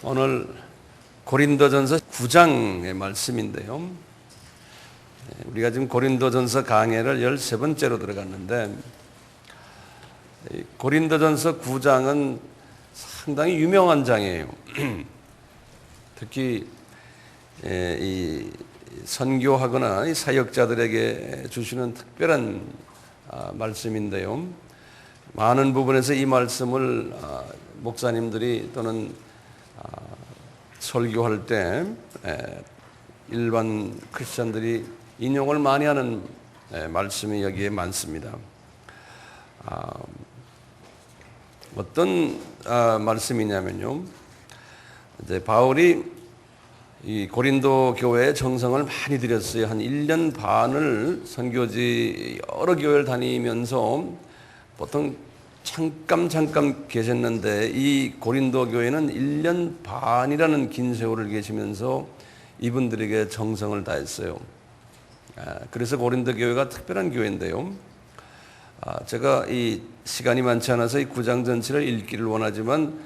오늘 고린도전서 9장의 말씀인데요. 우리가 지금 고린도전서 강해를 13번째로 들어갔는데 고린도전서 9장은 상당히 유명한 장이에요. 특히 이 선교하거나 이 사역자들에게 주시는 특별한 말씀인데요. 많은 부분에서 이 말씀을 목사님들이 또는 설교할 때 일반 크리스천들이 인용을 많이 하는 말씀이 여기에 많습니다. 어떤 말씀이냐면요, 이제 바울이 이 고린도 교회에 정성을 많이 들였어요. 한 1년 반을 선교지 여러 교회를 다니면서 보통 잠깐 계셨는데 이 고린도 교회는 1년 반이라는 긴 세월을 계시면서 이분들에게 정성을 다했어요. 그래서 고린도 교회가 특별한 교회인데요. 제가 이 시간이 많지 않아서 이 9장 전체를 읽기를 원하지만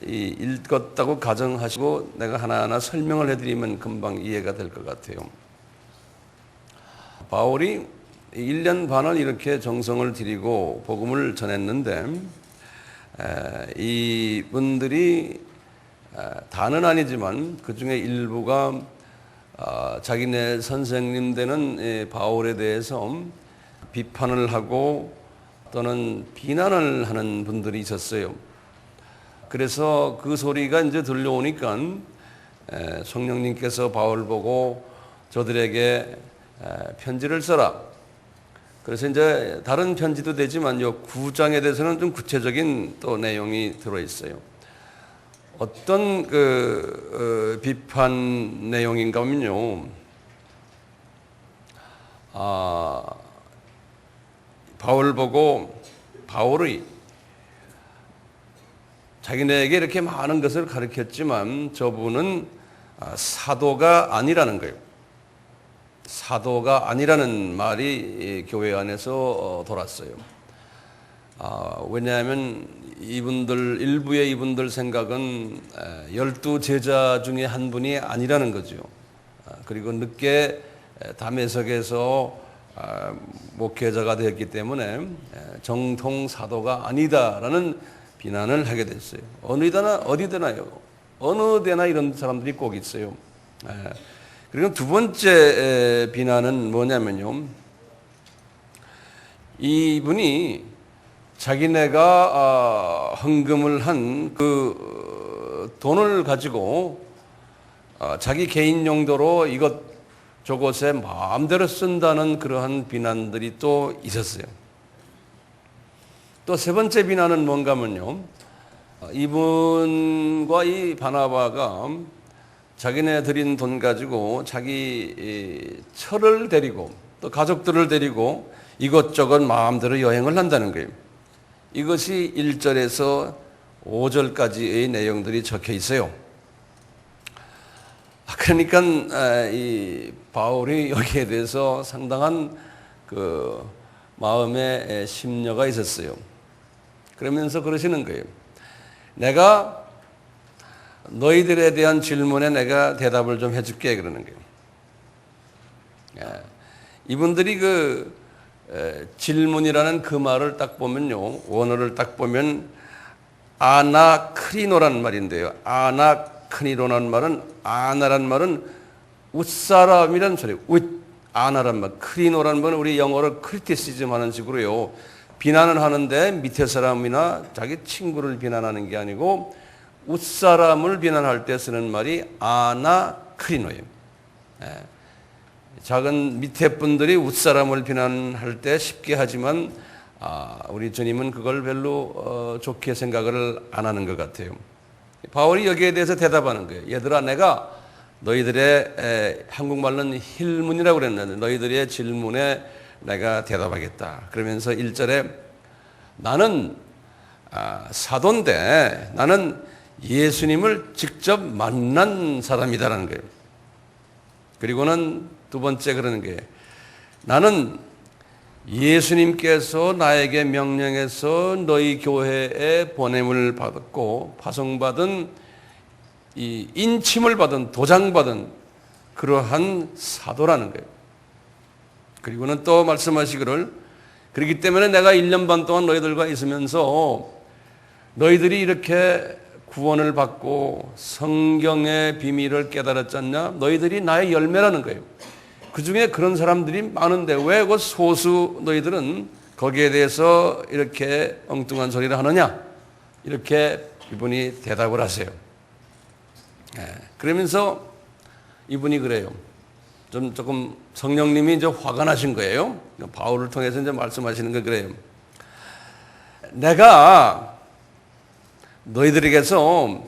이 읽었다고 가정하시고 내가 하나하나 설명을 해드리면 금방 이해가 될 것 같아요. 바울이 1년 반을 이렇게 정성을 들이고 복음을 전했는데 이분들이 다는 아니지만 그 중에 일부가 자기네 선생님 되는 바울에 대해서 비판을 하고 또는 비난을 하는 분들이 있었어요. 그래서 그 소리가 이제 들려오니까 성령님께서 바울 보고 저들에게 편지를 써라. 그래서 이제 다른 편지도 되지만 이 9장에 대해서는 좀 구체적인 또 내용이 들어있어요. 어떤 비판 내용인가 하면요, 바울 보고 바울이 자기네에게 이렇게 많은 것을 가르쳤지만 저분은 사도가 아니라는 거예요. 사도가 아니라는 말이 교회 안에서 돌았어요. 왜냐하면 일부의 이분들 생각은 12제자 중에 한 분이 아니라는 거죠. 그리고 늦게 담에석에서 목회자가 되었기 때문에 정통 사도가 아니다라는 비난을 하게 됐어요. 어디되나요? 어느 데나 이런 사람들이 꼭 있어요. 그리고 두 번째 비난은 뭐냐면요, 이분이 자기네가 헌금을 한 그 돈을 가지고 자기 개인 용도로 저것에 마음대로 쓴다는 그러한 비난들이 또 있었어요. 또 세 번째 비난은 뭔가 하면요, 이분과 이 바나바가 자기네 드린 돈 가지고 자기 처를 데리고 또 가족들을 데리고 이것저것 마음대로 여행을 한다는 거예요. 이것이 1절에서 5절까지의 내용들이 적혀 있어요. 그러니까 이 바울이 여기에 대해서 상당한 그 마음의 심려가 있었어요. 그러면서 그러시는 거예요. 내가 너희들에 대한 질문에 내가 대답을 좀 해줄게, 그러는 거예요. 이분들이 질문이라는 그 말을 딱 보면요, 원어를 딱 보면 아나크리노라는 말인데요. 아나크리노라는 말은, 아나라는 말은 웃사람이라는 소리예요. 아나란 말, 크리노라는 말은 우리 영어로 크리티시즘 하는 식으로요, 비난을 하는데 밑에 사람이나 자기 친구를 비난하는 게 아니고 웃사람을 비난할 때 쓰는 말이 아나크리노예요. 작은 밑에 분들이 웃사람을 비난할 때 쉽게 하지만 우리 주님은 그걸 별로 좋게 생각을 안 하는 것 같아요. 바울이 여기에 대해서 대답하는 거예요. 얘들아, 내가 너희들의 한국말로는 힐문이라고 그랬는데 너희들의 질문에 내가 대답하겠다. 그러면서 1절에 나는 사도인데 나는 예수님을 직접 만난 사람이다라는 거예요. 그리고는 두 번째 그러는 게, 나는 예수님께서 나에게 명령해서 너희 교회에 보냄을 받았고 파송받은 이 인침을 받은 도장받은 그러한 사도라는 거예요. 그리고는 또 말씀하시기를 그렇기 때문에 내가 1년 반 동안 너희들과 있으면서 너희들이 이렇게 구원을 받고 성경의 비밀을 깨달았잖냐? 너희들이 나의 열매라는 거예요. 그 중에 그런 사람들이 많은데 왜 그 소수 너희들은 거기에 대해서 이렇게 엉뚱한 소리를 하느냐? 이렇게 이분이 대답을 하세요. 그러면서 이분이 그래요. 조금 성령님이 이제 화가 나신 거예요. 바울을 통해서 이제 말씀하시는 거 그래요. 내가 너희들에게서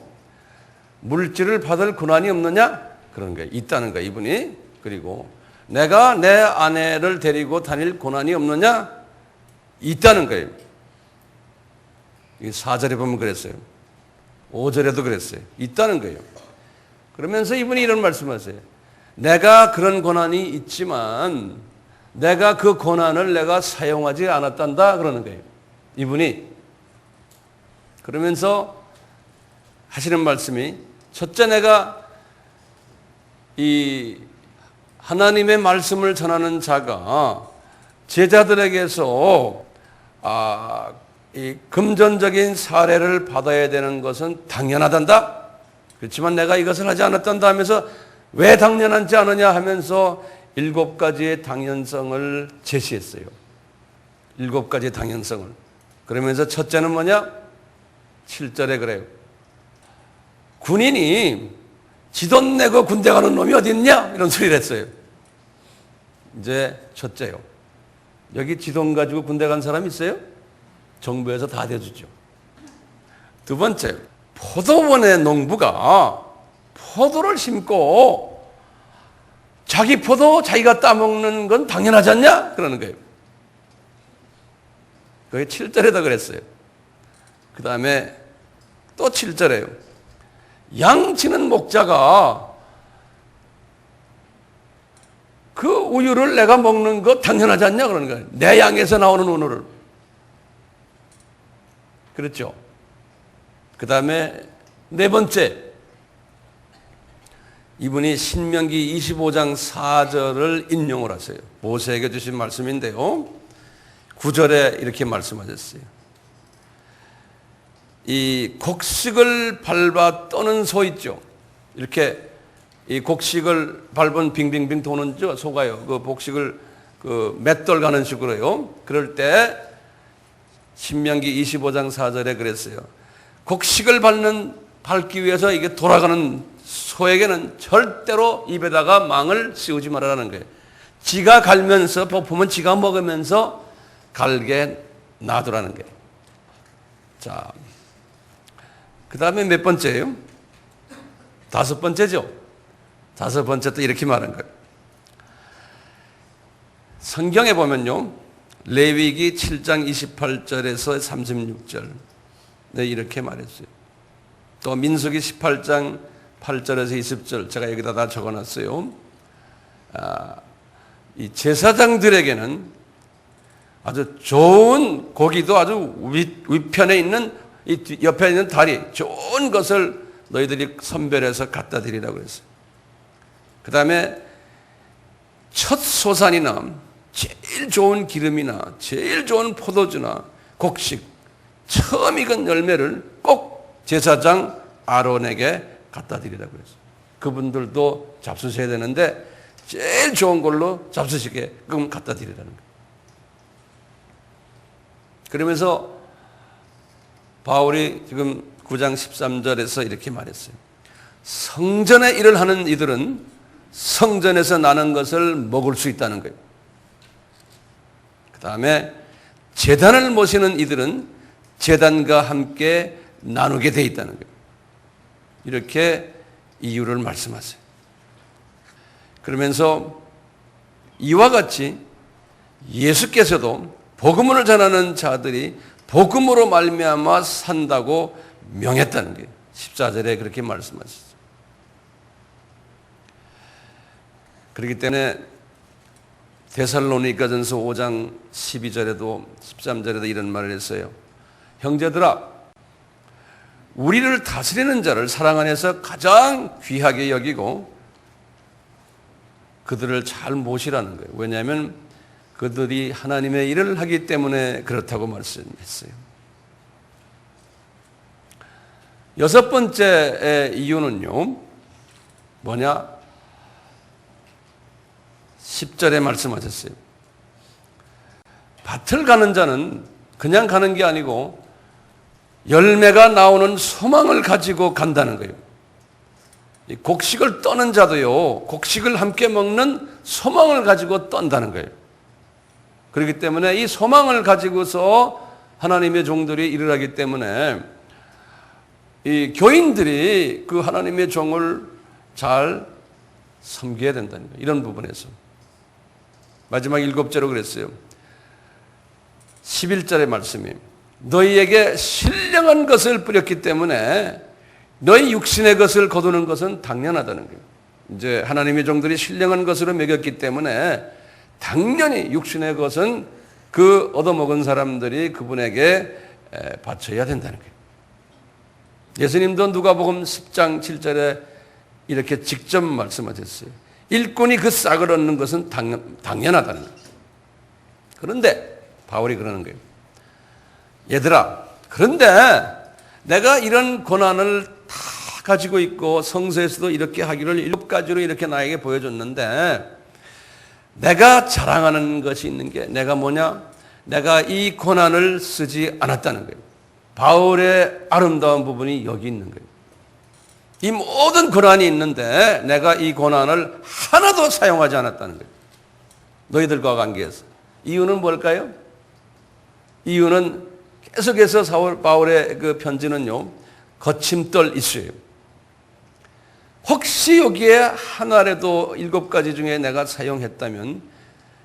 물질을 받을 권한이 없느냐? 그런 거예요. 있다는 거예요, 이분이. 그리고 내가 내 아내를 데리고 다닐 권한이 없느냐? 있다는 거예요. 4절에 보면 그랬어요. 5절에도 그랬어요. 있다는 거예요. 그러면서 이분이 이런 말씀하세요. 내가 그런 권한이 있지만 내가 그 권한을 내가 사용하지 않았단다 그러는 거예요. 이분이. 그러면서 하시는 말씀이 첫째 내가 이 하나님의 말씀을 전하는 자가 제자들에게서 이 금전적인 사례를 받아야 되는 것은 당연하단다. 그렇지만 내가 이것을 하지 않았단다 하면서 왜 당연하지 않느냐 하면서 7가지의 당연성을 제시했어요. 7가지의 당연성을. 그러면서 첫째는 뭐냐? 7절에 그래요. 군인이 지 돈 내고 군대 가는 놈이 어디 있냐? 이런 소리를 했어요. 이제 첫째요. 여기 지 돈 가지고 군대 간 사람 있어요? 정부에서 다 대주죠. 두 번째, 포도원의 농부가 포도를 심고 자기 포도 자기가 따먹는 건 당연하지 않냐? 그러는 거예요. 그게 7절에도 그랬어요. 그 다음에 또 7절에요. 양 치는 목자가 그 우유를 내가 먹는 거 당연하지 않냐? 그러는 거예요. 내 양에서 나오는 우유를. 그렇죠? 그 다음에 네 번째, 이분이 신명기 25장 4절을 인용을 하세요. 모세에게 주신 말씀인데요. 9절에 이렇게 말씀하셨어요. 이 곡식을 밟아 떠는 소 있죠. 이렇게 이 곡식을 밟은 빙빙빙 도는 소가요. 그 곡식을 그 맷돌 가는 식으로요. 그럴 때 신명기 25장 4절에 그랬어요. 곡식을 밟기 위해서 이게 돌아가는 소에게는 절대로 입에다가 망을 씌우지 말라는 거예요. 지가 갈면서 보면 지가 먹으면서 갈게 놔두라는 거예요. 자, 그 다음에 몇 번째예요? 5번째죠. 5번째 또 이렇게 말한 거예요. 성경에 보면요. 레위기 7장 28절에서 36절. 네, 이렇게 말했어요. 또 민수기 18장 8절에서 20절 제가 여기다 다 적어놨어요. 이 제사장들에게는 아주 좋은 고기도 아주 위편에 있는 이 옆에 있는 다리 좋은 것을 너희들이 선별해서 갖다 드리라고 그랬어요. 그 다음에 첫 소산이나 제일 좋은 기름이나 제일 좋은 포도주나 곡식 처음 익은 열매를 꼭 제사장 아론에게 갖다 드리라고 그랬어요. 그분들도 잡수셔야 되는데 제일 좋은 걸로 잡수시게끔 갖다 드리라는 거예요. 그러면서 바울이 지금 9장 13절에서 이렇게 말했어요. 성전의 일을 하는 이들은 성전에서 나는 것을 먹을 수 있다는 거예요. 그 다음에 제단을 모시는 이들은 제단과 함께 나누게 돼 있다는 거예요. 이렇게 이유를 말씀하세요. 그러면서 이와 같이 예수께서도 복음을 전하는 자들이 복음으로 말미암아 산다고 명했다는 거예요. 14절에 그렇게 말씀하셨어요. 그렇기 때문에 데살로니가전서 5장 12절에도 13절에도 이런 말을 했어요. 형제들아, 우리를 다스리는 자를 사랑 안에서 가장 귀하게 여기고 그들을 잘 모시라는 거예요. 왜냐하면 그들이 하나님의 일을 하기 때문에 그렇다고 말씀했어요. 여섯 번째 이유는요, 뭐냐? 10절에 말씀하셨어요. 밭을 가는 자는 그냥 가는 게 아니고 열매가 나오는 소망을 가지고 간다는 거예요. 곡식을 떠는 자도요, 곡식을 함께 먹는 소망을 가지고 떤다는 거예요. 그렇기 때문에 이 소망을 가지고서 하나님의 종들이 일을 하기 때문에 이 교인들이 그 하나님의 종을 잘 섬겨야 된다는 거예요. 이런 부분에서. 마지막 7절로 그랬어요. 11절의 말씀이 너희에게 신령한 것을 뿌렸기 때문에 너희 육신의 것을 거두는 것은 당연하다는 거예요. 이제 하나님의 종들이 신령한 것으로 먹였기 때문에 당연히 육신의 것은 그 얻어먹은 사람들이 그분에게 바쳐야 된다는 거예요. 예수님도 누가복음 10장 7절에 이렇게 직접 말씀하셨어요. 일꾼이 그 싹을 얻는 것은 당연하다는 거예요. 그런데 바울이 그러는 거예요. 얘들아, 그런데 내가 이런 고난을 다 가지고 있고 성서에서도 이렇게 하기를 7가지로 이렇게 나에게 보여줬는데 내가 자랑하는 것이 있는 게 내가 뭐냐? 내가 이 고난을 쓰지 않았다는 거예요. 바울의 아름다운 부분이 여기 있는 거예요. 이 모든 고난이 있는데 내가 이 고난을 하나도 사용하지 않았다는 거예요. 너희들과 관계에서. 이유는 뭘까요? 이유는 계속해서 바울의 그 편지는요, 거침돌 이슈예요. 혹시 여기에 하나라도 7가지 중에 내가 사용했다면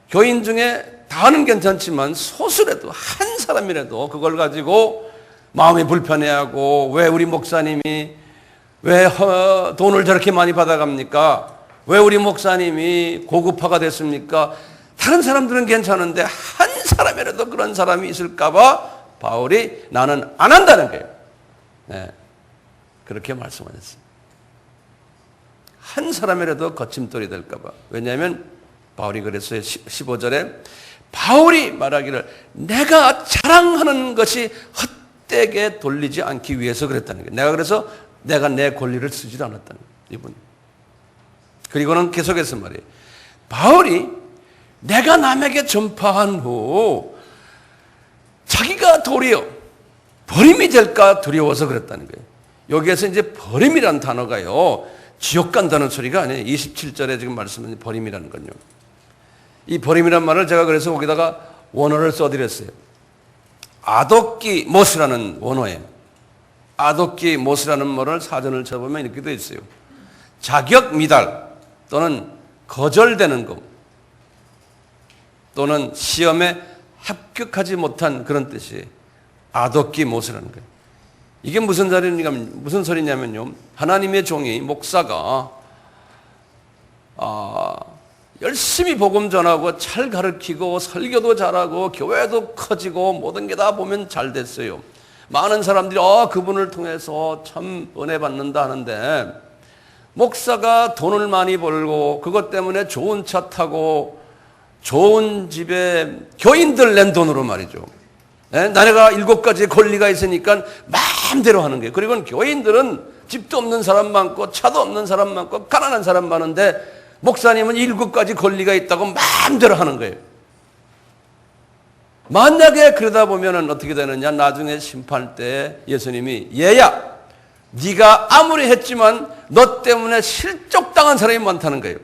교인 중에 다는 괜찮지만 소수라도 한 사람이라도 그걸 가지고 마음이 불편해하고 왜 우리 목사님이 왜 돈을 저렇게 많이 받아갑니까? 왜 우리 목사님이 고급화가 됐습니까? 다른 사람들은 괜찮은데 한 사람이라도 그런 사람이 있을까 봐 바울이 나는 안 한다는 거예요. 네, 그렇게 말씀하셨어요. 한 사람이라도 거침돌이 될까 봐. 왜냐하면 바울이 그랬어요. 15절에 바울이 말하기를 내가 자랑하는 것이 헛되게 돌리지 않기 위해서 그랬다는 거예요. 내가 그래서 내가 내 권리를 쓰지 않았다는 거예요. 이분. 그리고는 계속해서 말이에요. 바울이 내가 남에게 전파한 후 자기가 도리어 버림이 될까 두려워서 그랬다는 거예요. 여기에서 이제 버림이라는 단어가요, 지옥 간다는 소리가 아니에요. 27절에 지금 말씀하신 버림이라는 건요. 이 버림이란 말을 제가 그래서 거기다가 원어를 써드렸어요. 아도끼 모스라는 원어예요. 아도끼 모스라는 말을 사전을 쳐보면 이렇게 되어 있어요. 자격 미달 또는 거절되는 것 또는 시험에 합격하지 못한 그런 뜻이에요. 아도끼 모스라는 거예요. 이게 무슨 소리냐면요. 하나님의 종이 목사가 열심히 복음 전하고 잘 가르치고 설교도 잘하고 교회도 커지고 모든 게 다 보면 잘 됐어요. 많은 사람들이 그분을 통해서 참 은혜 받는다 하는데 목사가 돈을 많이 벌고 그것 때문에 좋은 차 타고 좋은 집에 교인들 낸 돈으로 말이죠. 나라가 7가지 권리가 있으니까 마음대로 하는 거예요. 그리고 교인들은 집도 없는 사람 많고 차도 없는 사람 많고 가난한 사람 많은데 목사님은 7가지 권리가 있다고 마음대로 하는 거예요. 만약에 그러다 보면 어떻게 되느냐? 나중에 심판할 때 예수님이 얘야 네가 아무리 했지만 너 때문에 실족당한 사람이 많다는 거예요.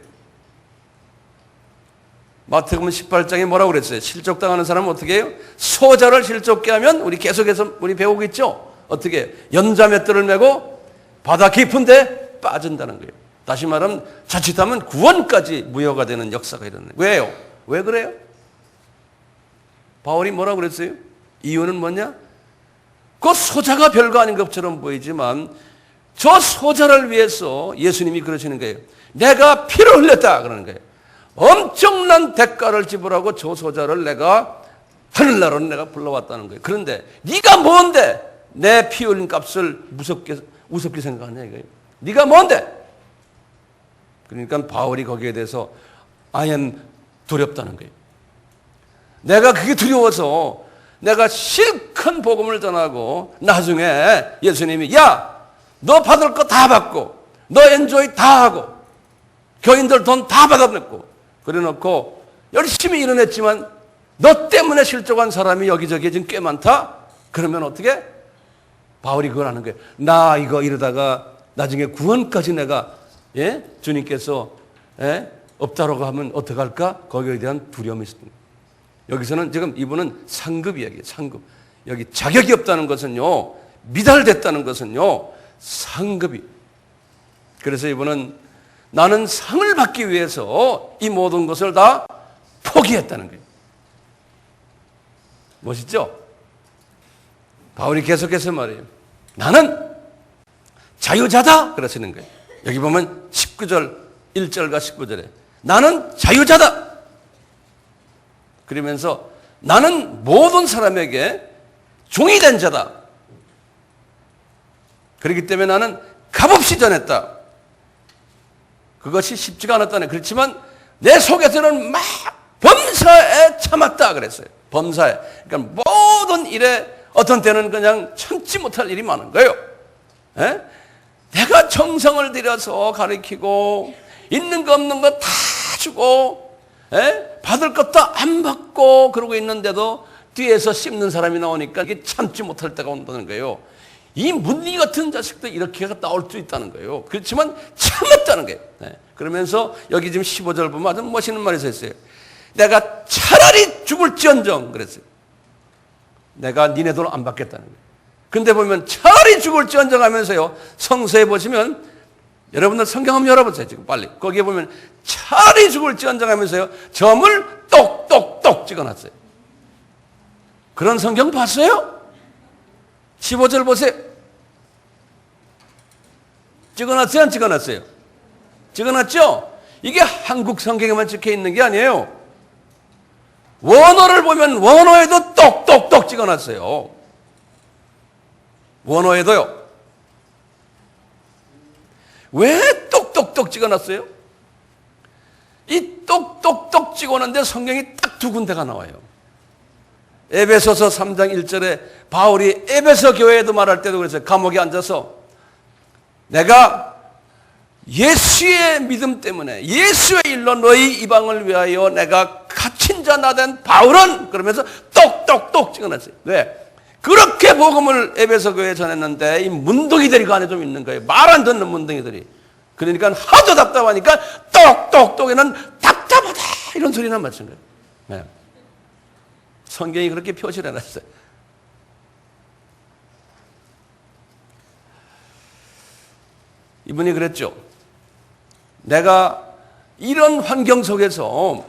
마태복음 18장에 뭐라고 그랬어요? 실족당하는 사람은 어떻게 해요? 소자를 실족게 하면 우리 계속해서 우리 배우고 있죠? 어떻게? 연자맷돌을 메고 바다 깊은데 빠진다는 거예요. 다시 말하면 자칫하면 구원까지 무효가 되는 역사가 일어나요. 왜요? 왜 그래요? 바울이 뭐라고 그랬어요? 이유는 뭐냐? 그 소자가 별거 아닌 것처럼 보이지만 저 소자를 위해서 예수님이 그러시는 거예요. 내가 피를 흘렸다 그러는 거예요. 엄청난 대가를 지불하고 저 소자를 내가 하늘나라로 내가 불러왔다는 거예요. 그런데 네가 뭔데? 내 피 흘린 값을 우습게 생각하냐 이거예요. 네가 뭔데? 그러니까 바울이 거기에 대해서 아예 두렵다는 거예요. 내가 그게 두려워서 내가 실컷 복음을 전하고 나중에 예수님이 야, 너 받을 거 다 받고 너 엔조이 다 하고 교인들 돈 다 받아냈고 그래놓고 열심히 일어냈지만 너 때문에 실족한 사람이 여기저기 지금 꽤 많다? 그러면 어떻게? 바울이 그걸 하는 거예요. 나 이거 이러다가 나중에 구원까지 내가 주님께서 없다라고 하면 어떡할까? 거기에 대한 두려움이 있습니다. 여기서는 지금 이분은 상급 이야기예요. 상급. 여기 자격이 없다는 것은요, 미달됐다는 것은요, 상급이. 그래서 이분은 나는 상을 받기 위해서 이 모든 것을 다 포기했다는 거예요. 멋있죠? 바울이 계속해서 말해요. 나는 자유자다! 그러시는 거예요. 여기 보면 19절, 1절과 19절에 나는 자유자다! 그러면서 나는 모든 사람에게 종이 된 자다. 그렇기 때문에 나는 값없이 전했다. 그것이 쉽지가 않았다네. 그렇지만 내 속에서는 막 범사에 참았다 그랬어요. 범사에. 그러니까 모든 일에 어떤 때는 그냥 참지 못할 일이 많은 거예요. 내가 정성을 들여서 가르치고 있는 거 없는 거 다 주고 받을 것도 안 받고 그러고 있는데도 뒤에서 씹는 사람이 나오니까 이게 참지 못할 때가 온다는 거예요. 이 문리 같은 자식도 이렇게 나올 수 있다는 거예요. 그렇지만 참았다는 거예요. 그러면서 여기 지금 15절 보면 아주 멋있는 말이 써 있어요. 내가 차라리 죽을지언정 그랬어요. 내가 니네 돈 안 받겠다는 거예요. 근데 보면 차라리 죽을지언정 하면서요. 성서에 보시면 여러분들 성경 한번 열어보세요. 지금 빨리. 거기에 보면 차라리 죽을지언정 하면서요. 점을 똑똑똑 찍어놨어요. 그런 성경 봤어요? 15절 보세요. 찍어놨어요? 안 찍어놨어요? 찍어놨죠? 이게 한국 성경에만 찍혀 있는 게 아니에요. 원어를 보면 원어에도 똑똑똑 찍어놨어요. 원어에도요. 왜 똑똑똑 찍어놨어요? 이 똑똑똑 찍어놨는데 성경이 딱 두 군데가 나와요. 에베소서 3장 1절에 바울이 에베소 교회에도 말할 때도 그랬어요. 감옥에 앉아서 내가 예수의 믿음 때문에 예수의 일로 너희 이방을 위하여 내가 갇힌 자 나 된 바울은 그러면서 똑똑똑 찍어놨어요. 왜? 그렇게 복음을 에베소 교회에 전했는데 이 문둥이들이 그 안에 좀 있는 거예요. 말 안 듣는 문둥이들이. 그러니까 하도 답답하니까 똑똑똑에는 답답하다 이런 소리나 맞춘 거예요. 네. 성경이 그렇게 표시를 해놨어요. 이분이 그랬죠. 내가 이런 환경 속에서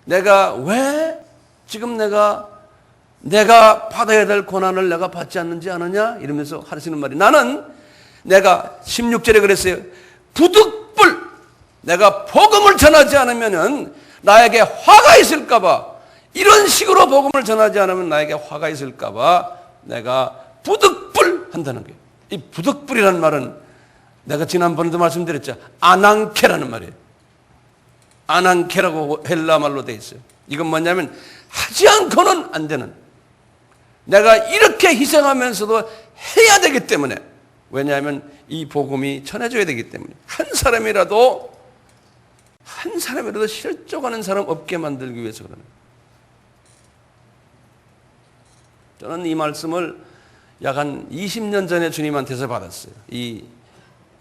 내가 왜 지금 내가 받아야 될 고난을 내가 받지 않는지 아느냐? 이러면서 하시는 말이 나는 내가 16절에 그랬어요. 부득불 내가 복음을 전하지 않으면은 나에게 화가 있을까봐 이런 식으로 복음을 전하지 않으면 나에게 화가 있을까봐 내가 부득불 한다는 거예요. 이 부득불이라는 말은 내가 지난번에도 말씀드렸죠. 아낭케라는 말이에요. 아낭케라고 헬라 말로 되어 있어요. 이건 뭐냐면 하지 않고는 안 되는. 내가 이렇게 희생하면서도 해야 되기 때문에. 왜냐하면 이 복음이 전해져야 되기 때문에. 한 사람이라도 실족하는 사람 없게 만들기 위해서 그러는 거예요. 저는 이 말씀을 약 한 20년 전에 주님한테서 받았어요. 이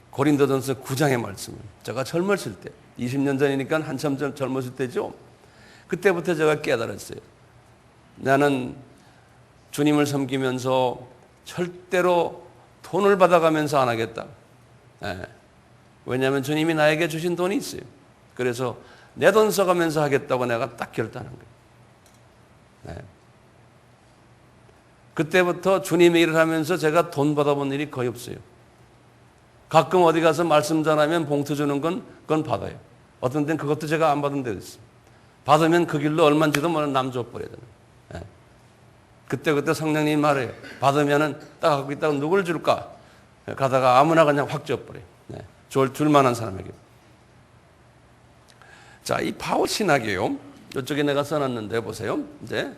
고린도전서 9장의 말씀을. 제가 젊었을 때, 20년 전이니까 한참 젊었을 때죠. 그때부터 제가 깨달았어요. 나는 주님을 섬기면서 절대로 돈을 받아가면서 안 하겠다. 왜냐하면 주님이 나에게 주신 돈이 있어요. 그래서 내 돈 써가면서 하겠다고 내가 딱 결단한 거예요. 그때부터 주님의 일을 하면서 제가 돈 받아본 일이 거의 없어요. 가끔 어디 가서 말씀 전하면 봉투 주는 건 그건 받아요. 어떤 때는 그것도 제가 안 받은 데도 있어요. 받으면 그 길로 얼마인지도 모르는 남 줘버려야 되는. 그때그때 성령님이 말해요. 받으면은 딱 갖고 있다가 누굴 줄까? 가다가 아무나 그냥 확 줘버려요. 네. 줄만한 사람에게. 자, 이 바울 신학이요. 이쪽에 내가 써놨는데 보세요. 이제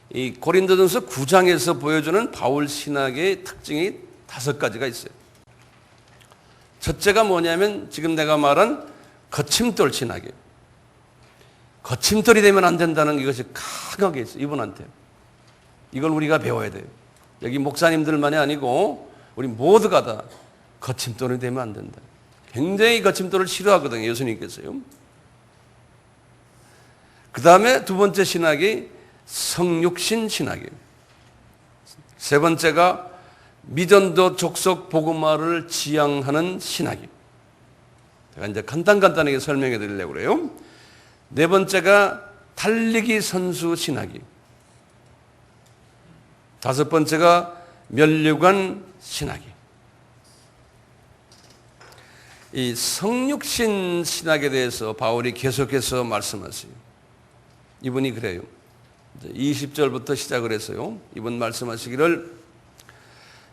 이 고린도전서 9장에서 보여주는 바울 신학의 특징이 5가지가 있어요. 첫째가 뭐냐면 지금 내가 말한 거침돌 신학이에요. 거침돌이 되면 안 된다는 이것이 강하게 있어요. 이분한테. 이걸 우리가 배워야 돼요. 여기 목사님들만이 아니고 우리 모두가 다 거침돌이 되면 안 된다. 굉장히 거침돌을 싫어하거든요. 예수님께서요. 그 다음에 두 번째 신학이 성육신 신학이에요. 세 번째가 미전도 족속 복음화를 지향하는 신학이에요. 제가 이제 간단하게 설명해 드리려고 그래요. 네 번째가 달리기 선수 신학이에요. 다섯 번째가 면류관 신학이에요. 이 성육신 신학에 대해서 바울이 계속해서 말씀하세요. 이분이 그래요. 20절부터 시작을 해서요. 이분 말씀하시기를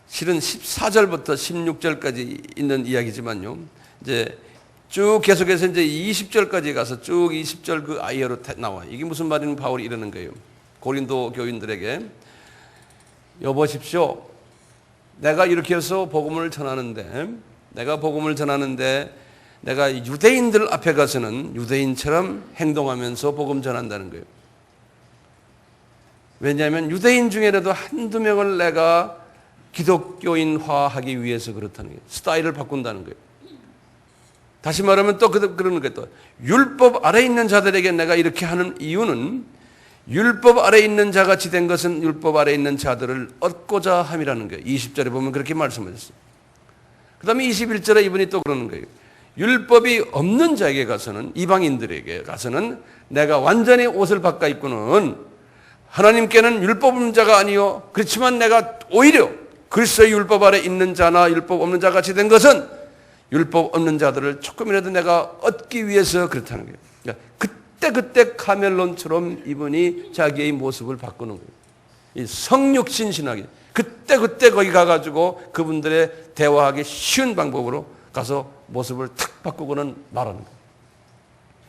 실은 14절부터 16절까지 있는 이야기지만요. 이제 쭉 계속해서 이제 20절까지 가서 쭉 20절 그 아이어로 나와요. 이게 무슨 말이냐면 바울이 이러는 거예요. 고린도 교인들에게 여보십시오. 내가 이렇게 해서 복음을 전하는데 내가 유대인들 앞에 가서는 유대인처럼 행동하면서 복음 전한다는 거예요. 왜냐하면 유대인 중에라도 한두 명을 내가 기독교인화하기 위해서 그렇다는 거예요. 스타일을 바꾼다는 거예요. 다시 말하면 또 그러는 거예요. 또 율법 아래 있는 자들에게 내가 이렇게 하는 이유는 율법 아래 있는 자같이 된 것은 율법 아래 있는 자들을 얻고자 함이라는 거예요. 20절에 보면 그렇게 말씀하셨어요. 그 다음에 21절에 이분이 또 그러는 거예요. 율법이 없는 자에게 가서는, 이방인들에게 가서는 내가 완전히 옷을 바꿔 입고는 하나님께는 율법 없는 자가 아니요. 그렇지만 내가 오히려 그리스도의 율법 아래 있는 자나 율법 없는 자같이 된 것은 율법 없는 자들을 조금이라도 내가 얻기 위해서 그렇다는 거예요. 그러니까 그때 카멜론처럼 이분이 자기의 모습을 바꾸는 거예요. 이 성육신 신학이 그때 거기 가가지고 그분들의 대화하기 쉬운 방법으로 가서 모습을 탁 바꾸고는 말하는 거예요.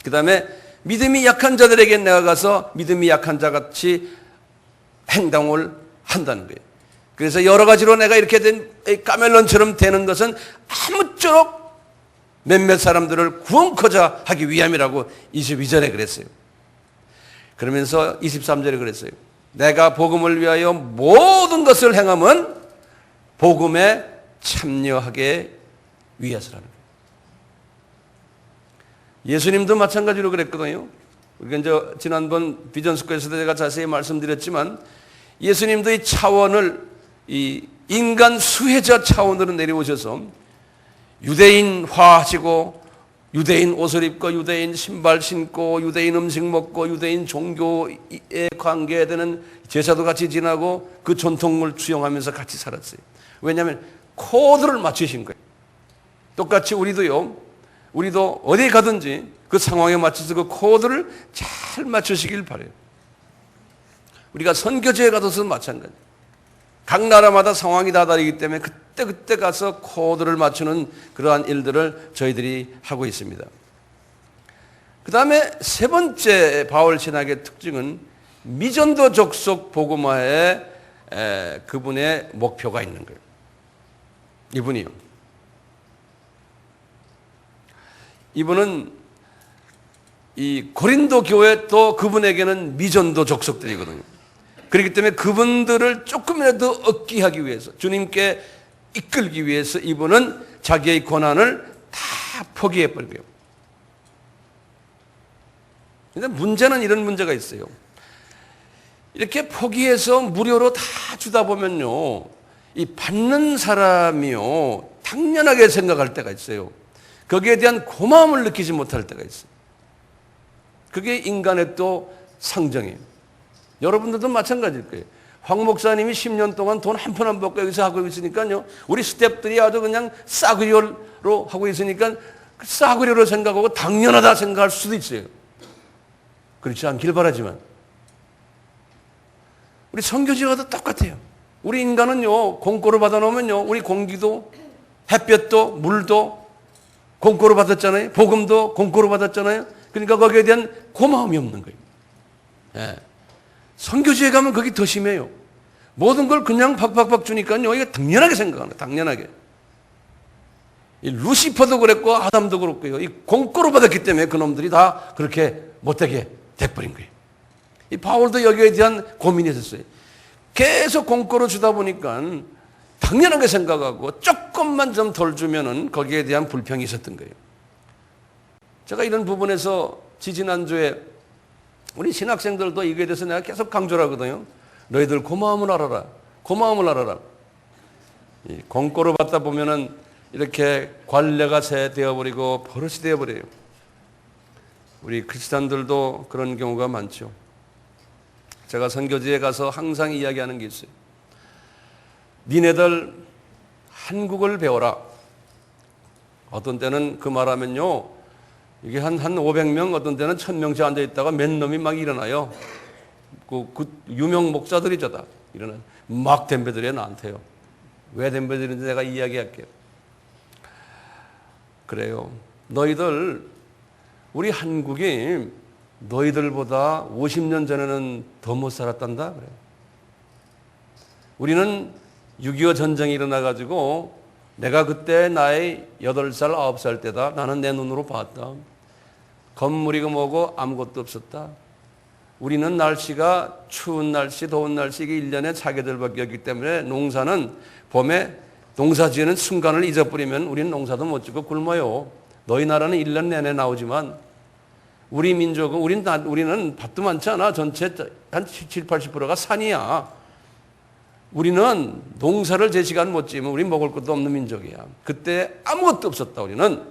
그 다음에 믿음이 약한 자들에게 내가 가서 믿음이 약한 자같이 행동을 한다는 거예요. 그래서 여러 가지로 내가 이렇게 된 카멜론처럼 되는 것은 아무쪼록 몇몇 사람들을 구원코자 하기 위함이라고 22절에 그랬어요. 그러면서 23절에 그랬어요. 내가 복음을 위하여 모든 것을 행함은 복음에 참여하게 위해서라는 거예요. 예수님도 마찬가지로 그랬거든요. 우리가 이제 지난번 비전스코에서도 제가 자세히 말씀드렸지만 예수님도 이 차원을 이 인간 수혜자 차원으로 내려오셔서 유대인화하시고 유대인 옷을 입고 유대인 신발 신고 유대인 음식 먹고 유대인 종교에 관계되는 제사도 같이 지나고 그 전통을 수용하면서 같이 살았어요. 왜냐하면 코드를 맞추신 거예요. 똑같이 우리도 어디 가든지 그 상황에 맞춰서 그 코드를 잘 맞추시길 바라요. 우리가 선교지에 가서도 마찬가지예요. 각 나라마다 상황이 다 다르기 때문에 그때 가서 코드를 맞추는 그러한 일들을 저희들이 하고 있습니다. 그 다음에 세 번째 바울 신학의 특징은 미전도 족속 복음화에 그분의 목표가 있는 거예요. 이분은 이 고린도 교회 또 그분에게는 미전도 족속들이거든요. 그렇기 때문에 그분들을 조금이라도 얻게 하기 위해서 주님께 이끌기 위해서 이분은 자기의 권한을 다 포기해버려요. 그런데 문제는 이런 문제가 있어요. 이렇게 포기해서 무료로 다 주다 보면요, 이 받는 사람이요 당연하게 생각할 때가 있어요. 거기에 대한 고마움을 느끼지 못할 때가 있어요. 그게 인간의 또 상정이에요. 여러분들도 마찬가지일 거예요. 황 목사님이 10년 동안 돈 한 푼 안 받고 여기서 하고 있으니까요, 우리 스태프들이 아주 그냥 싸구려로 하고 있으니까 싸구려로 생각하고 당연하다 생각할 수도 있어요. 그렇지 않길 바라지만 우리 선교지와도 똑같아요. 우리 인간은요, 공고를 받아놓으면요, 우리 공기도, 햇볕도, 물도 공고를 받았잖아요. 복음도 공고를 받았잖아요. 그러니까 거기에 대한 고마움이 없는 거예요. 예. 선교지에 가면 거기 더 심해요. 모든 걸 그냥 팍팍팍 주니까요, 이게 당연하게 생각하는 거예요. 당연하게. 이 루시퍼도 그랬고 아담도 그렇고요. 이 공고를 받았기 때문에 그놈들이 다 그렇게 못되게 돼버린 거예요. 이 바울도 여기에 대한 고민이 있었어요. 계속 공고를 주다 보니까 당연하게 생각하고 조금만 좀 덜 주면은 거기에 대한 불평이 있었던 거예요. 제가 이런 부분에서 지지난주에 우리 신학생들도 이거에 대해서 내가 계속 강조를 하거든요. 너희들 고마움을 알아라. 고마움을 알아라. 공고를 받다 보면은 이렇게 관례가 새 되어버리고 버릇이 되어버려요. 우리 크리스찬들도 그런 경우가 많죠. 제가 선교지에 가서 항상 이야기하는 게 있어요. 니네들 한국을 배워라. 어떤 때는 그 말하면요, 이게 한 500명, 어떤 때는 1000명씩 앉아있다가 몇 놈이 막 일어나요. 그 유명 목사들이죠, 다. 일어나. 막 덤벼들어요, 나한테요. 왜 덤벼들는지 내가 이야기할게요. 그래요. 너희들, 우리 한국이 너희들보다 50년 전에는 더 못 살았단다. 그래요. 우리는 6.25 전쟁이 일어나가지고 내가 그때 나이 8살, 9살 때다. 나는 내 눈으로 봤다. 건물이고 뭐고 아무것도 없었다. 우리는 날씨가 추운 날씨, 더운 날씨 이게 1년에 차게들밖에 없기 때문에 농사는 봄에 농사 지는 순간을 잊어버리면 우리는 농사도 못 짓고 굶어요. 너희 나라는 1년 내내 나오지만 우리 민족은 우리는 밭도 많지 않아. 전체 한 70, 80%가 산이야. 우리는 농사를 제 시간 못 지으면 우리 먹을 것도 없는 민족이야. 그때 아무것도 없었다 우리는.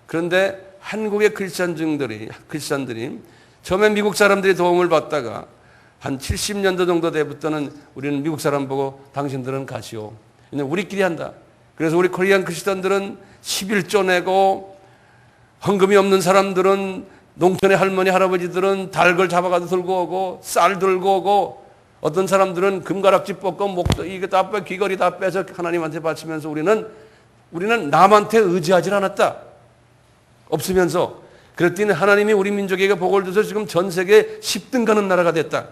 그런데 한국의 크리스찬들이 처음에 미국 사람들이 도움을 받다가 한 70년도 정도 때부터는 우리는 미국 사람 보고 당신들은 가시오. 우리끼리 한다. 그래서 우리 코리안 크리스찬들은 11조 내고 헌금이 없는 사람들은 농촌의 할머니 할아버지들은 닭을 잡아가지고 들고 오고 쌀 들고 오고 어떤 사람들은 금가락지 뽑고 목도 이게 다 빼 귀걸이 다 빼서 하나님한테 바치면서 우리는 남한테 의지하지 않았다. 없으면서 그랬더니 하나님이 우리 민족에게 복을 줘서 지금 전 세계 10등 가는 나라가 됐다.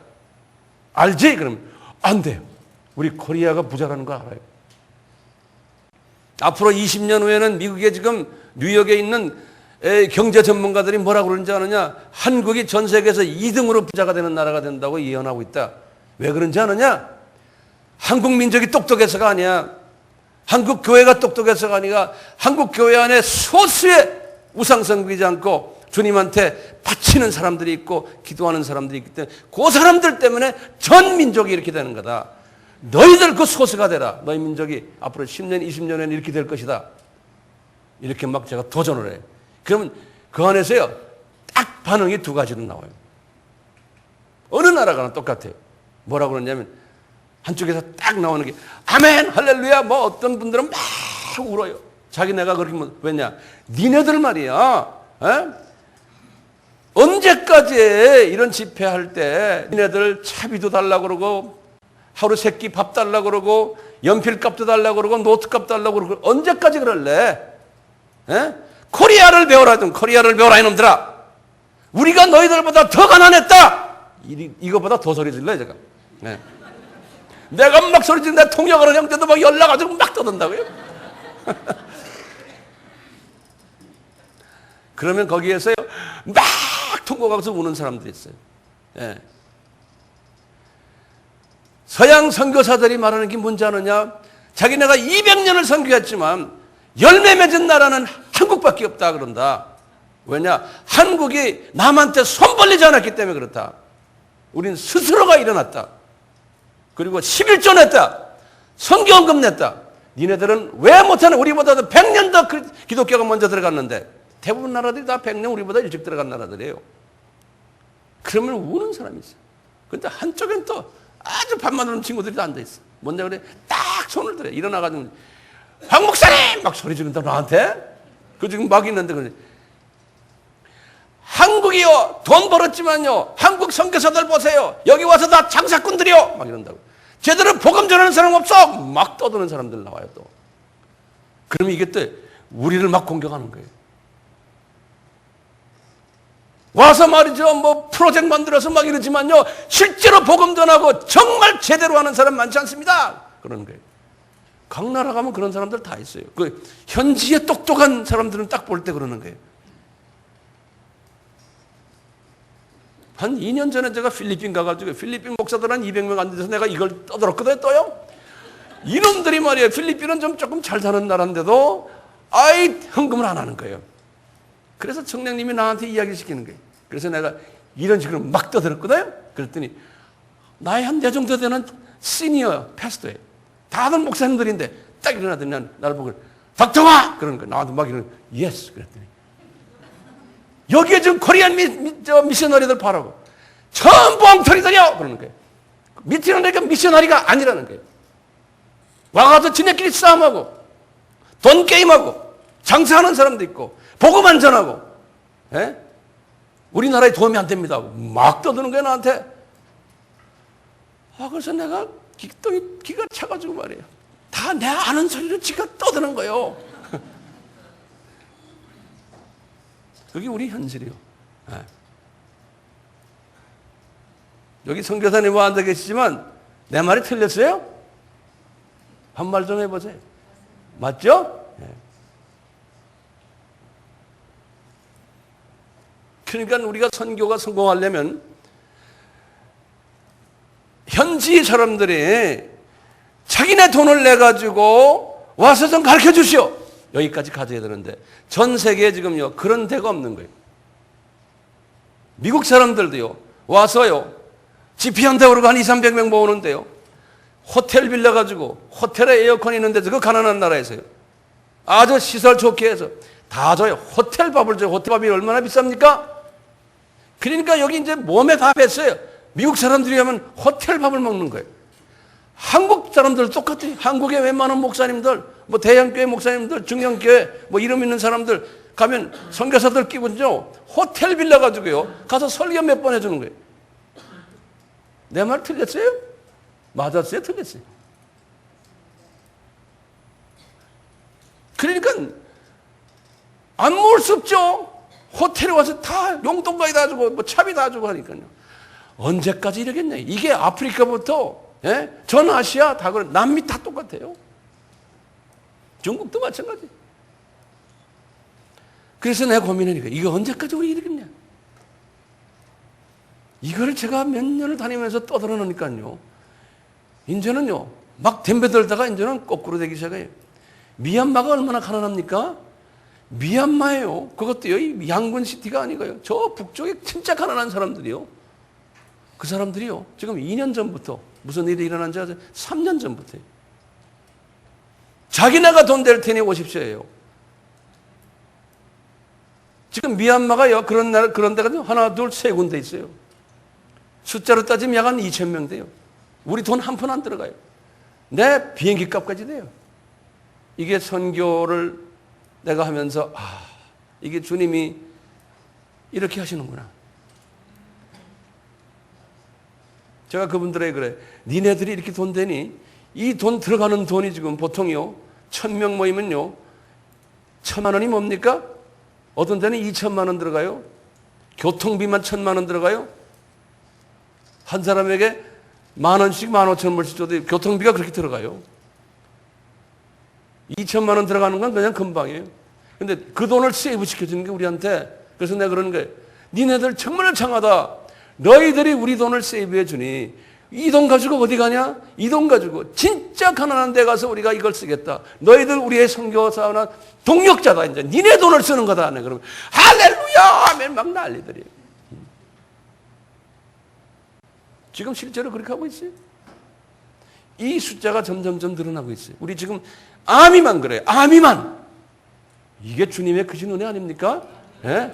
알지? 그럼 안 돼요. 우리 코리아가 부자라는 거 알아요. 앞으로 20년 후에는 미국에 지금 뉴욕에 있는 경제 전문가들이 뭐라고 그러는지 아느냐? 한국이 전 세계에서 2등으로 부자가 되는 나라가 된다고 예언하고 있다. 왜 그런지 아느냐? 한국 민족이 똑똑해서가 아니야. 한국 교회가 똑똑해서가 아니라 한국 교회 안에 소수의 우상 섬기지 않고 주님한테 바치는 사람들이 있고 기도하는 사람들이 있기 때문에 그 사람들 때문에 전 민족이 이렇게 되는 거다. 너희들 그 소수가 되라. 너희 민족이 앞으로 10년, 20년에는 이렇게 될 것이다. 이렇게 막 제가 도전을 해요. 그러면 그 안에서요, 딱 반응이 두 가지로 나와요. 어느 나라가나 똑같아요. 뭐라고 그러냐면, 한쪽에서 딱 나오는 게, 아멘, 할렐루야, 뭐 어떤 분들은 막 울어요. 자기네가 그렇게, 왜냐? 니네들 말이야, 에? 언제까지 이런 집회할 때, 니네들 차비도 달라고 그러고, 하루 세 끼 밥 달라고 그러고, 연필값도 달라고 그러고, 노트값 달라고 그러고, 언제까지 그럴래? 에? 코리아를 배워라, 코리아를 배워라, 이놈들아. 우리가 너희들보다 더 가난했다. 이거보다 더 소리 질러요, 제가. 네. 내가 막 소리 지르는데 통역하는 형제도 막 연락가지고 막 떠든다고요. 그러면 거기에서요, 막 통곡하면서 우는 사람들이 있어요. 네. 서양 선교사들이 말하는 게 뭔지 아느냐? 자기네가 200년을 선교했지만 열매 맺은 나라는 한국밖에 없다 그런다. 왜냐? 한국이 남한테 손 벌리지 않았기 때문에 그렇다. 우리는 스스로가 일어났다. 그리고 11조 냈다. 선교헌금 냈다. 니네들은 왜 못하는? 우리보다도 100년 더 기독교가 먼저 들어갔는데 대부분 나라들이 다 100년 우리보다 일찍 들어간 나라들이에요. 그러면 우는 사람이 있어요. 근데 한쪽엔 또 아주 밥만 오는 친구들이 다 앉아있어. 뭔데 그래? 딱 손을 들어. 일어나가지고 황 목사님! 막 소리 지른다, 나한테? 그 지금 막 있는데, 그래. 한국이요, 돈 벌었지만요, 한국 선교사들 보세요. 여기 와서 다 장사꾼들이요. 막 이런다고. 제대로 복음 전하는 사람 없어. 막 떠드는 사람들 나와요, 또. 그러면 이게 또 우리를 막 공격하는 거예요. 와서 말이죠, 뭐 프로젝트 만들어서 막 이러지만요, 실제로 복음 전하고 정말 제대로 하는 사람 많지 않습니다. 그러는 거예요. 각 나라 가면 그런 사람들 다 있어요. 그 현지에 똑똑한 사람들은 딱 볼 때 그러는 거예요. 한 2년 전에 제가 필리핀 가가지고 필리핀 목사들 한 200명 안 돼서 내가 이걸 떠들었거든요, 또요. 이놈들이 말이에요. 필리핀은 좀 조금 잘 사는 나라인데도 아이 헌금을 안 하는 거예요. 그래서 청량님이 나한테 이야기 시키는 거예요. 그래서 내가 이런 식으로 막 떠들었거든요. 그랬더니 나이 한 내 정도 되는 시니어 패스터예요. 다들 목사님들인데 딱 일어나더니 나를 보고 닥터와! 그러는 거예요. 나도 막 이러는 예스! 그랬더니 여기에 지금 코리안 미셔너리들 바라고 전부 엉터리들이요! 그러는 거예요. 미셔너리가 미셔너리가 아니라는 거예요. 와가지고 지네끼리 싸움하고 돈 게임하고 장사하는 사람도 있고 복음 안 전하고 우리나라에 도움이 안 됩니다 하고 막 떠드는 거예요, 나한테. 그래서 내가 기가 차가지고 말이에요. 다 내 아는 소리를 지가 떠드는 거예요. 그게 우리 현실이요. 여기 선교사님 와 앉아 계시지만 내 말이 틀렸어요? 한 말 좀 해보세요. 맞죠? 그러니까 우리가 선교가 성공하려면 현지 사람들이 자기네 돈을 내가지고 와서 좀 가르쳐 주시오. 여기까지 가져야 되는데 전 세계에 지금요 그런 데가 없는 거예요. 미국 사람들도요 와서요 지피한다고 한 200~300명 모으는데요 호텔 빌려가지고 호텔에 에어컨 있는데 그 가난한 나라에서요 아주 시설 좋게 해서 다 줘요. 호텔 밥을 줘요. 호텔 밥이 얼마나 비쌉니까? 그러니까 여기 이제 몸에 다 뱄어요. 미국 사람들이 하면 호텔 밥을 먹는 거예요. 한국 사람들 똑같아요. 한국의 웬만한 목사님들, 뭐 대형교회 목사님들, 중형교회 뭐 이름 있는 사람들 가면 선교사들 끼고요 호텔 빌려가지고요 가서 설교 몇 번 해주는 거예요. 내 말 틀렸어요? 맞았어요? 틀렸어요? 그러니까 안 먹을 수 없죠. 호텔에 와서 다 용돈까지 다 주고 뭐 차비 다 주고 하니까요. 언제까지 이러겠냐. 이게 아프리카부터 전 아시아 다 그런 남미 다 똑같아요. 중국도 마찬가지. 그래서 내가 고민하니까 이게 언제까지 우리 이러겠냐. 이걸 제가 몇 년을 다니면서 떠들어놓으니까요. 이제는요 막 덤벼들다가 이제는 거꾸로 되기 시작해요. 미얀마가 얼마나 가난합니까? 미얀마예요. 그것도요 양군 시티가 아니고요. 저 북쪽에 진짜 가난한 사람들이요. 그 사람들이요 지금 2년 전부터 무슨 일이 일어난지 아세요? 3년 전부터요. 자기네가 돈 될 테니 오십시오예요. 지금 미얀마가요 그런 데가 하나 둘 세 군데 있어요. 숫자로 따지면 약 한 2,000명 돼요. 우리 돈 한 푼 안 들어가요. 내 비행기 값까지 돼요. 이게 선교를 내가 하면서 이게 주님이 이렇게 하시는구나. 제가 그분들에게 그래. 니네들이 이렇게 돈 되니 이 돈 들어가는 돈이 지금 보통요 1,000명 모이면요 1,000만 원이 뭡니까? 어떤 데는 2,000만 원 들어가요. 교통비만 1,000만 원 들어가요. 한 사람에게 10,000원씩 15,000원씩 줘도 교통비가 그렇게 들어가요. 2,000만 원 들어가는 건 그냥 금방이에요. 근데 그 돈을 세이브 시켜주는 게 우리한테. 그래서 내가 그러는 거예요. 니네들 정말 창하다. 너희들이 우리 돈을 세이브해 주니 이 돈 가지고 어디 가냐? 이 돈 가지고 진짜 가난한 데 가서 우리가 이걸 쓰겠다. 너희들 우리의 선교사나 동력자다. 이제 니네 돈을 쓰는 거다. 그러면 할렐루야 하면 막 난리들이에요. 지금 실제로 그렇게 하고 있어요. 이 숫자가 점점점 늘어나고 있어요. 우리 지금 아미만 그래요. 아미만. 이게 주님의 크신 은혜 아닙니까? 예?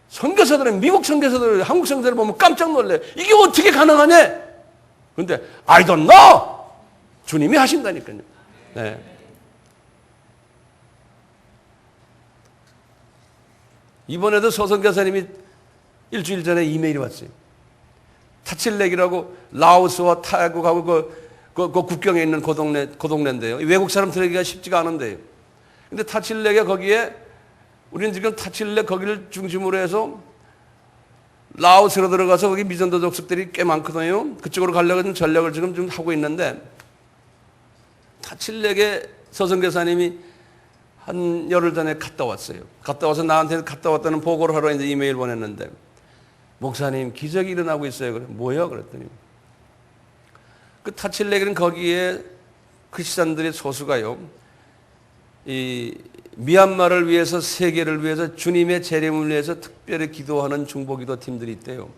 선교사들은 미국 선교사들, 한국 선교사들 보면 깜짝 놀래. 이게 어떻게 가능하냐? 그런데 I don't know. 주님이 하신다니까요. 네. 이번에도 서성교사님이 일주일 전에 이메일이 왔어요. 타칠렉이라고 라오스와 타국하고 그 국경에 있는 그 동네인데요. 외국 사람 들어가기가 쉽지가 않은데요. 근데 타칠렉에 거기에 우리는 지금 타칠렉 거기를 중심으로 해서 라오스로 들어가서 거기 미전도 족속들이 꽤 많거든요. 그쪽으로 가려고 좀 전략을 지금 좀 하고 있는데 타칠렉에 서성교사님이 한 열흘 전에 갔다 왔어요. 갔다 와서 나한테 갔다 왔다는 보고를 하러 이제 이메일 보냈는데 목사님 기적이 일어나고 있어요. 그래 뭐야? 그랬더니 그 타칠렉은 거기에 크리스찬들의 소수가요. 이 미얀마를 위해서 세계를 위해서 주님의 재림을 위해서 특별히 기도하는 중보기도 팀들이 있대요.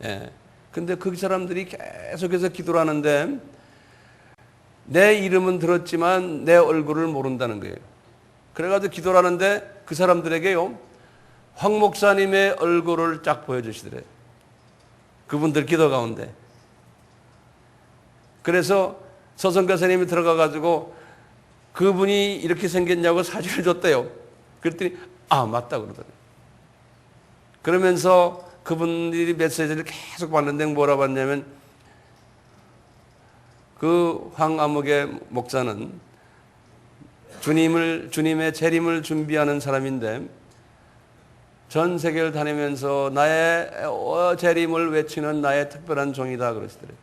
예. 근데 그 사람들이 계속해서 기도를 하는데 내 이름은 들었지만 내 얼굴을 모른다는 거예요. 그래가지고 기도를 하는데 그 사람들에게요. 황 목사님의 얼굴을 쫙 보여주시더래요. 그분들 기도 가운데. 그래서 서성교사님이 들어가가지고 그분이 이렇게 생겼냐고 사진을 줬대요. 그랬더니 아 맞다 그러더래요. 그러면서 그분들이 메시지를 계속 봤는데 뭐라 봤냐면 그 황아목의 목사는 주님의 재림을 준비하는 사람인데 전 세계를 다니면서 나의 재림을 외치는 나의 특별한 종이다 그러시더래요.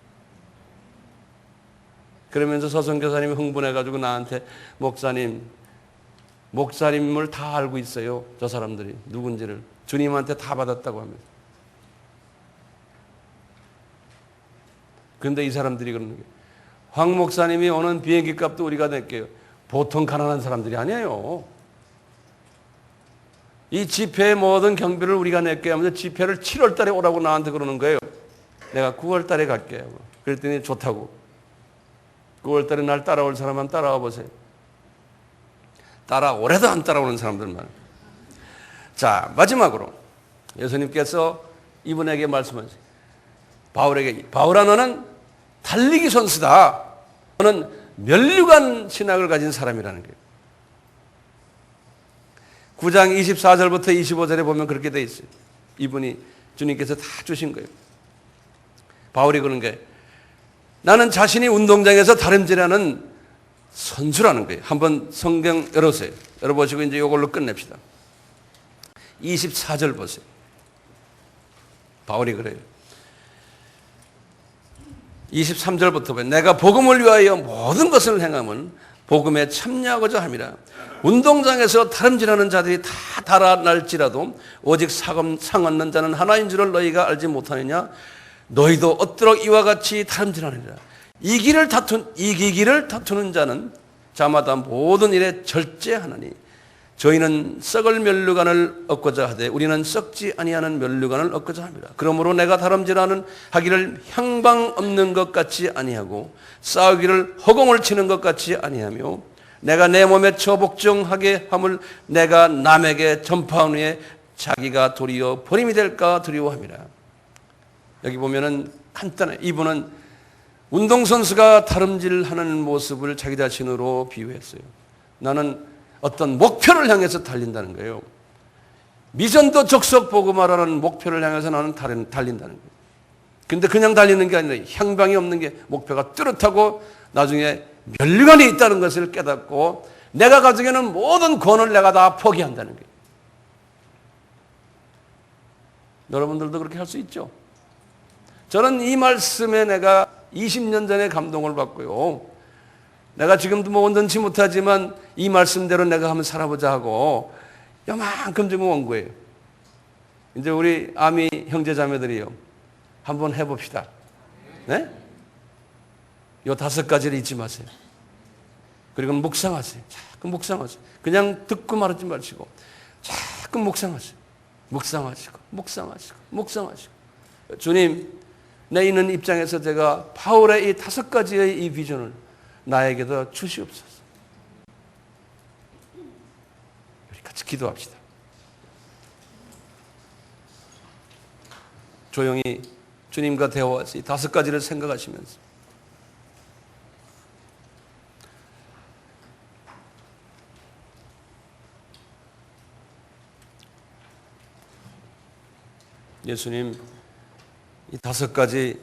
그러면서 서성교사님이 흥분해가지고 나한테 목사님을 다 알고 있어요. 저 사람들이 누군지를 주님한테 다 받았다고 하면서. 그런데 이 사람들이 그러는 거예요. 황 목사님이 오는 비행기 값도 우리가 낼게요. 보통 가난한 사람들이 아니에요. 이 집회의 모든 경비를 우리가 낼게요 하면서 집회를 7월 달에 오라고 나한테 그러는 거예요. 내가 9월 달에 갈게요. 그랬더니 좋다고. 9월 달에 날 따라올 사람만 따라와 보세요. 따라오래도 안 따라오는 사람들만. 자, 마지막으로 예수님께서 이분에게 말씀하세요. 바울에게 바울아 너는 달리기 선수다. 너는 면류관 신학을 가진 사람이라는 거예요. 9장 24절부터 25절에 보면 그렇게 돼 있어요. 이분이 주님께서 다 주신 거예요. 바울이 그런 게 나는 자신이 운동장에서 다름질하는 선수라는 거예요. 한번 성경 열어보세요. 열어보시고 이제 이걸로 끝냅시다. 24절 보세요. 바울이 그래요. 23절부터 보면 내가 복음을 위하여 모든 것을 행함은 복음에 참여하고자 함이라. 운동장에서 다름질하는 자들이 다 달아날지라도 오직 상 얻는 자는 하나인 줄을 너희가 알지 못하느냐. 너희도 얻도록 이와 같이 다름질하느니라. 이기기를 다투는 자는 자마다 모든 일에 절제하나니 저희는 썩을 면류관을 얻고자 하되 우리는 썩지 아니하는 면류관을 얻고자 합니다. 그러므로 내가 다름질하는 하기를 향방 없는 것 같이 아니하고 싸우기를 허공을 치는 것 같이 아니하며 내가 내 몸에 처복종하게 함을 내가 남에게 전파한 후에 자기가 도리어 버림이 될까 두려워함이라. 여기 보면은 간단해. 이분은 운동선수가 다름질하는 모습을 자기 자신으로 비유했어요. 나는 어떤 목표를 향해서 달린다는 거예요. 미전도 적석 복음화라는 목표를 향해서 나는 달린다는 거예요. 근데 그냥 달리는 게 아니라 향방이 없는 게 목표가 뚜렷하고 나중에 면류관이 있다는 것을 깨닫고 내가 가지고 있는 모든 권을 내가 다 포기한다는 거예요. 여러분들도 그렇게 할 수 있죠. 저는 이 말씀에 내가 20년 전에 감동을 받고요. 내가 지금도 뭐 온전치 못하지만 이 말씀대로 내가 한번 살아보자 하고 요만큼 지금 온 거예요. 이제 우리 아미 형제자매들이요. 한번 해봅시다. 네? 요 5가지를 잊지 마세요. 그리고 묵상하세요. 자꾸 묵상하세요. 그냥 듣고 말하지 마시고 자꾸 묵상하세요. 묵상하시고. 주님, 내 있는 입장에서 제가 바울의 이 5가지의 이 비전을 나에게도 주시옵소서. 우리 같이 기도합시다. 조용히 주님과 대화하세요. 이 5가지를 생각하시면서. 예수님, 이 5가지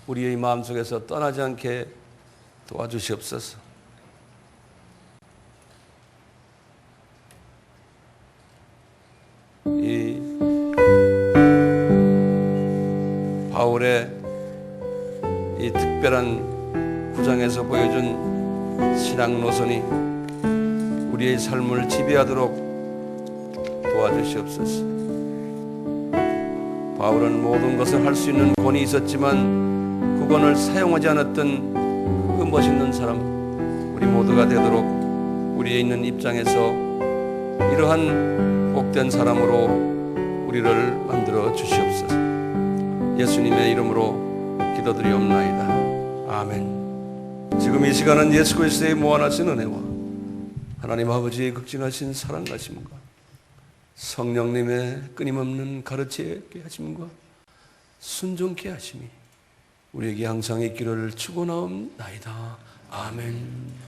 우리의 마음속에서 떠나지 않게 도와주시옵소서. 이 바울의 이 특별한 구장에서 보여준 신앙 노선이 우리의 삶을 지배하도록 도와주시옵소서. 바울은 모든 것을 할 수 있는 권위 있었지만 그 권을 사용하지 않았던 그 멋있는 사람, 우리 모두가 되도록 우리의 있는 입장에서 이러한 복된 사람으로 우리를 만들어 주시옵소서. 예수님의 이름으로 기도드리옵나이다. 아멘. 지금 이 시간은 예수 그리스도의 무한하신 은혜와 하나님 아버지의 극진하신 사랑하심과 성령님의 끊임없는 가르치게 하심과 순종케 하심이 우리에게 항상 있기를 축원하옵나이다. 아멘.